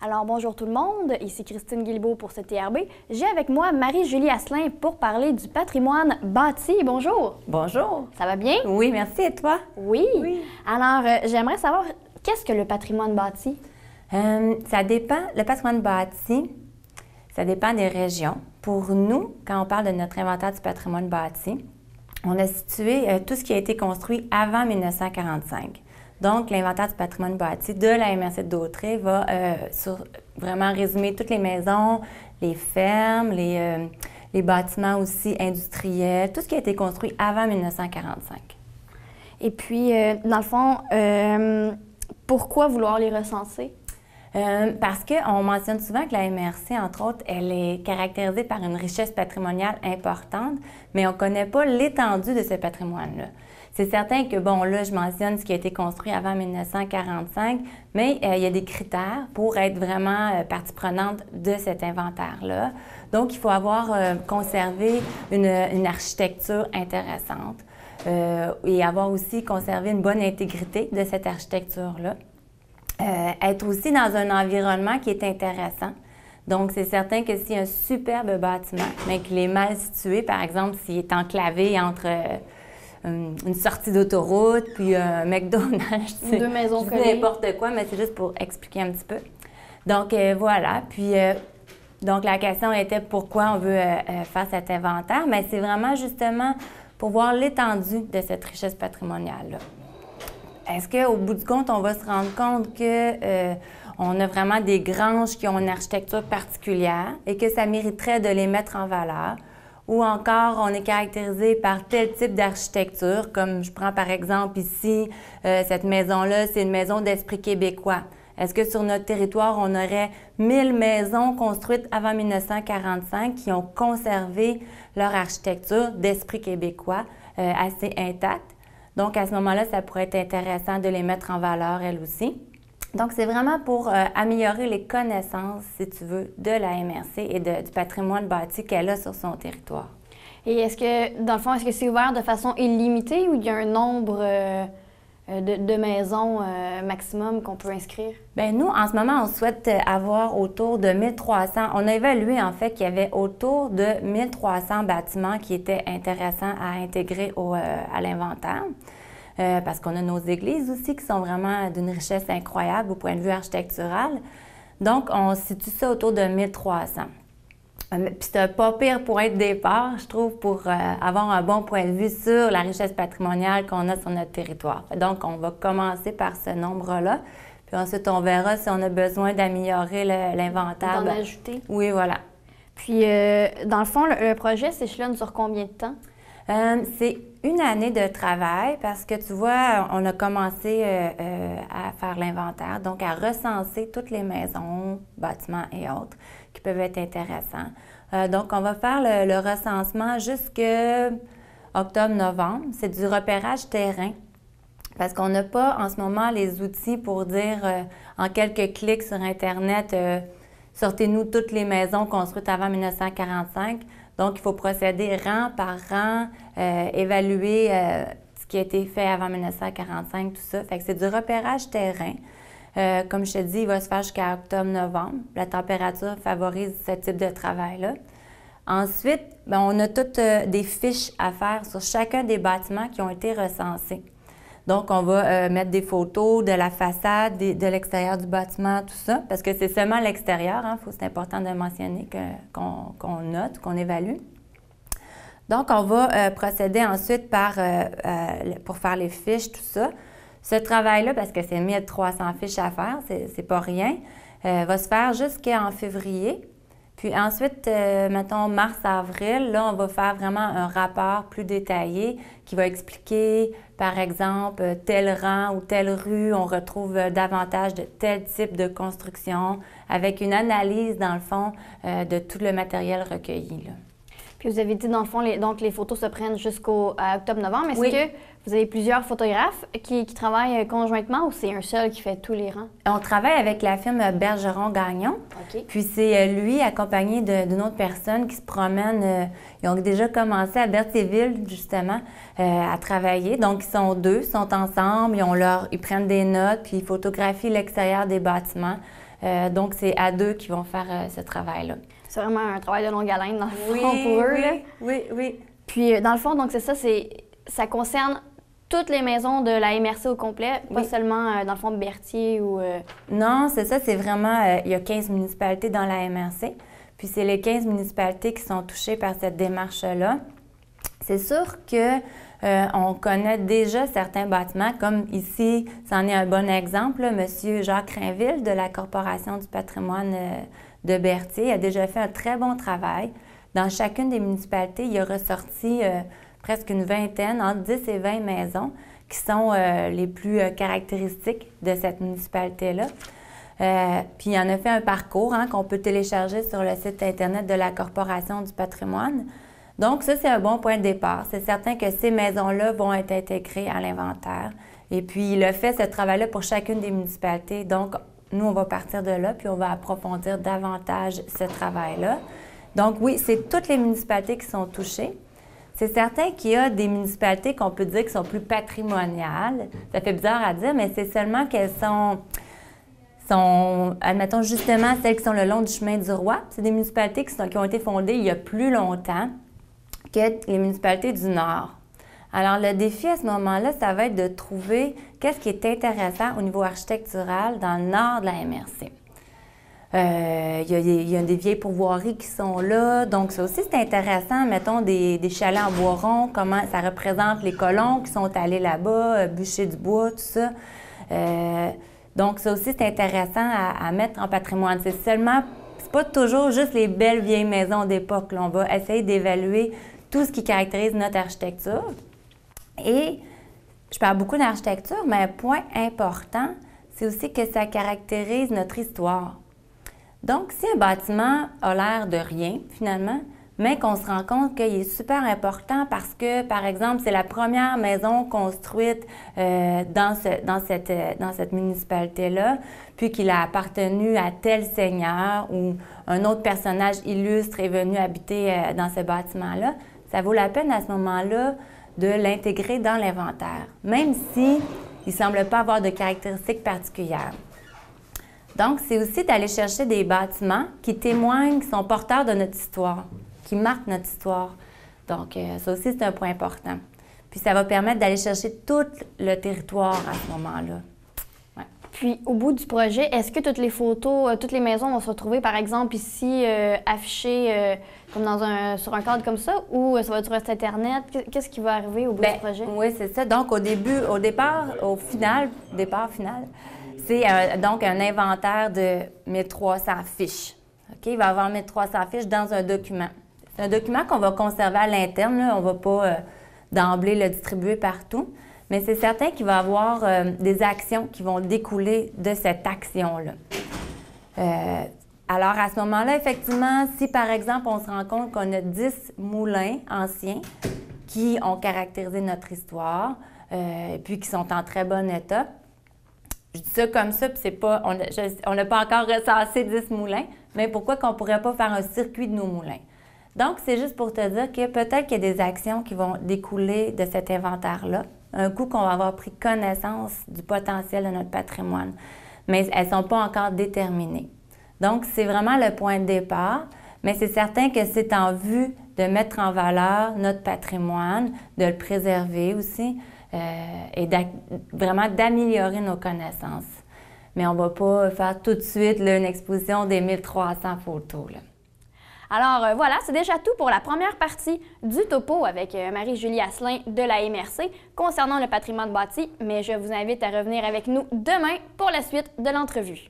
Alors bonjour tout le monde, ici Christine Guilbeault pour ce TRB. J'ai avec moi Marie-Julie Asselin pour parler du patrimoine bâti. Bonjour. Bonjour. Ça va bien? Oui, merci. Et toi? Oui. Alors, j'aimerais savoir, qu'est-ce que le patrimoine bâti? Ça dépend, le patrimoine bâti, ça dépend des régions. Pour nous, quand on parle de notre inventaire du patrimoine bâti, on a situé tout ce qui a été construit avant 1945. Donc, l'inventaire du patrimoine bâti de la MRC de Dautrey va vraiment résumer toutes les maisons, les fermes, les bâtiments aussi industriels, tout ce qui a été construit avant 1945. Et puis, dans le fond, pourquoi vouloir les recenser? Parce qu'on mentionne souvent que la MRC, entre autres, elle est caractérisée par une richesse patrimoniale importante, mais on ne connaît pas l'étendue de ce patrimoine-là. C'est certain que, bon, là, je mentionne ce qui a été construit avant 1945, mais il y a des critères pour être vraiment partie prenante de cet inventaire-là. Donc, il faut avoir conservé une architecture intéressante et avoir aussi conservé une bonne intégrité de cette architecture-là. Être aussi dans un environnement qui est intéressant. Donc, c'est certain que s'il y a un superbe bâtiment, mais qu'il est mal situé, par exemple, s'il est enclavé entre une sortie d'autoroute, puis un McDonald's. Deux maisons collées. N'importe quoi, mais c'est juste pour expliquer un petit peu. Donc, voilà. Puis, donc, la question était pourquoi on veut faire cet inventaire, mais c'est vraiment justement pour voir l'étendue de cette richesse patrimoniale-là. Est-ce qu'au bout du compte, on va se rendre compte que on a vraiment des granges qui ont une architecture particulière et que ça mériterait de les mettre en valeur? Ou encore, on est caractérisé par tel type d'architecture, comme je prends par exemple ici, cette maison-là, c'est une maison d'esprit québécois. Est-ce que sur notre territoire, on aurait 1000 maisons construites avant 1945 qui ont conservé leur architecture d'esprit québécois assez intacte? Donc, à ce moment-là, ça pourrait être intéressant de les mettre en valeur, elles aussi. Donc, c'est vraiment pour améliorer les connaissances, si tu veux, de la MRC et du patrimoine bâti qu'elle a sur son territoire. Et est-ce que, dans le fond, est-ce que c'est ouvert de façon illimitée ou il y a un nombre de maisons maximum qu'on peut inscrire? Bien, nous, en ce moment, on souhaite avoir autour de 1300. On a évalué, en fait, qu'il y avait autour de 1300 bâtiments qui étaient intéressants à intégrer à l'inventaire. Parce qu'on a nos églises aussi qui sont vraiment d'une richesse incroyable au point de vue architectural. Donc, on situe ça autour de 1300. Puis c'est pas pire point de départ, je trouve, pour avoir un bon point de vue sur la richesse patrimoniale qu'on a sur notre territoire. Donc, on va commencer par ce nombre-là. Puis ensuite, on verra si on a besoin d'améliorer l'inventaire. D'en ajouter? Oui, voilà. Puis, dans le fond, le projet s'échelonne sur combien de temps? C'est une année de travail parce que, tu vois, on a commencé à faire l'inventaire, donc à recenser toutes les maisons, bâtiments et autres qui peuvent être intéressants. Donc, on va faire le recensement jusqu'à octobre-novembre. C'est du repérage terrain parce qu'on n'a pas en ce moment les outils pour dire en quelques clics sur Internet, sortez-nous toutes les maisons construites avant 1945. Donc, il faut procéder rang par rang, évaluer ce qui a été fait avant 1945, tout ça. Fait que c'est du repérage terrain. Comme je te dis, il va se faire jusqu'à octobre-novembre. La température favorise ce type de travail-là. Ensuite, bien, on a toutes des fiches à faire sur chacun des bâtiments qui ont été recensés. Donc, on va mettre des photos de la façade, de l'extérieur du bâtiment, tout ça, parce que c'est seulement l'extérieur, hein, c'est important de mentionner qu'on note, qu'on évalue. Donc, on va procéder ensuite pour faire les fiches, tout ça. Ce travail-là, parce que c'est 1300 fiches à faire, c'est pas rien, va se faire jusqu'en février. Puis ensuite, mettons mars-avril, là, on va faire vraiment un rapport plus détaillé qui va expliquer, par exemple, tel rang ou telle rue, on retrouve davantage de tel type de construction, avec une analyse, dans le fond, de tout le matériel recueilli, là. Puis vous avez dit, dans le fond, donc les photos se prennent jusqu'au octobre-novembre. Est-ce Oui. que vous avez plusieurs photographes qui travaillent conjointement ou c'est un seul qui fait tous les rangs? On travaille avec la firme Bergeron-Gagnon. OK. Puis c'est lui accompagné d'une autre personne qui se promène. Ils ont déjà commencé à Berthierville, justement, à travailler. Donc, ils sont deux, ils sont ensemble, ils prennent des notes, puis ils photographient l'extérieur des bâtiments. Donc, c'est à deux qui vont faire ce travail-là. C'est vraiment un travail de longue haleine, dans le fond, pour eux. Là. Oui. Puis, dans le fond, donc c'est ça, ça concerne toutes les maisons de la MRC au complet, pas seulement, dans le fond, de Berthier ou... Non, c'est ça, c'est vraiment... il y a 15 municipalités dans la MRC, puis c'est les 15 municipalités qui sont touchées par cette démarche-là. C'est sûr que on connaît déjà certains bâtiments, comme ici, c'en est un bon exemple, M. Jacques Rainville de la Corporation du patrimoine de Berthier a déjà fait un très bon travail. Dans chacune des municipalités, il a ressorti presque une vingtaine, entre 10 et 20 maisons qui sont les plus caractéristiques de cette municipalité-là. Puis il en a fait un parcours qu'on peut télécharger sur le site Internet de la Corporation du patrimoine. Donc ça, c'est un bon point de départ. C'est certain que ces maisons-là vont être intégrées à l'inventaire. Et puis il a fait ce travail-là pour chacune des municipalités. Donc nous, on va partir de là, puis on va approfondir davantage ce travail-là. Donc oui, c'est toutes les municipalités qui sont touchées. C'est certain qu'il y a des municipalités qu'on peut dire qui sont plus patrimoniales. Ça fait bizarre à dire, mais c'est seulement qu'elles sont, admettons justement, celles qui sont le long du chemin du roi. C'est des municipalités qui ont été fondées il y a plus longtemps que les municipalités du Nord. Alors, le défi à ce moment-là, ça va être de trouver qu'est-ce qui est intéressant au niveau architectural dans le nord de la MRC. Il y a des vieilles pourvoiries qui sont là, donc ça aussi c'est intéressant, mettons des chalets en bois rond, comment ça représente les colons qui sont allés là-bas, bûcher du bois, tout ça. Donc ça aussi c'est intéressant à mettre en patrimoine. C'est pas toujours juste les belles vieilles maisons d'époque. On va essayer d'évaluer tout ce qui caractérise notre architecture. Et je parle beaucoup d'architecture, mais un point important, c'est aussi que ça caractérise notre histoire. Donc, si un bâtiment a l'air de rien, finalement, mais qu'on se rend compte qu'il est super important parce que, par exemple, c'est la première maison construite dans cette municipalité-là, puis qu'il a appartenu à tel seigneur ou un autre personnage illustre est venu habiter dans ce bâtiment-là, ça vaut la peine à ce moment-là de l'intégrer dans l'inventaire, même s'il ne semble pas avoir de caractéristiques particulières. Donc, c'est aussi d'aller chercher des bâtiments qui témoignent, qui sont porteurs de notre histoire, qui marquent notre histoire. Donc, ça aussi, c'est un point important. Puis, ça va permettre d'aller chercher tout le territoire à ce moment-là. Ouais. Puis, au bout du projet, est-ce que toutes les photos, toutes les maisons vont se retrouver, par exemple, ici, affichées comme sur un cadre comme ça, ou ça va être sur le site Internet? Qu'est-ce qui va arriver au bout du projet? Oui, c'est ça. Donc, au final, c'est donc un inventaire de 1300 fiches. OK? Il va y avoir 1300 fiches dans un document. C'est un document qu'on va conserver à l'interne. On ne va pas d'emblée le distribuer partout. Mais c'est certain qu'il va y avoir des actions qui vont découler de cette action-là. Alors, à ce moment-là, effectivement, si par exemple, on se rend compte qu'on a 10 moulins anciens qui ont caractérisé notre histoire, et puis qui sont en très bon état, je dis ça comme ça, puis c'est pas, on n'a pas encore recensé 10 moulins, mais pourquoi qu'on ne pourrait pas faire un circuit de nos moulins? Donc, c'est juste pour te dire que peut-être qu'il y a des actions qui vont découler de cet inventaire-là, un coup qu'on va avoir pris connaissance du potentiel de notre patrimoine, mais elles ne sont pas encore déterminées. Donc, c'est vraiment le point de départ, mais c'est certain que c'est en vue de mettre en valeur notre patrimoine, de le préserver aussi, et vraiment d'améliorer nos connaissances. Mais on ne va pas faire tout de suite là, une exposition des 1300 photos. Là. Alors voilà, c'est déjà tout pour la première partie du topo avec Marie-Julie Asselin de la MRC concernant le patrimoine bâti, mais je vous invite à revenir avec nous demain pour la suite de l'entrevue.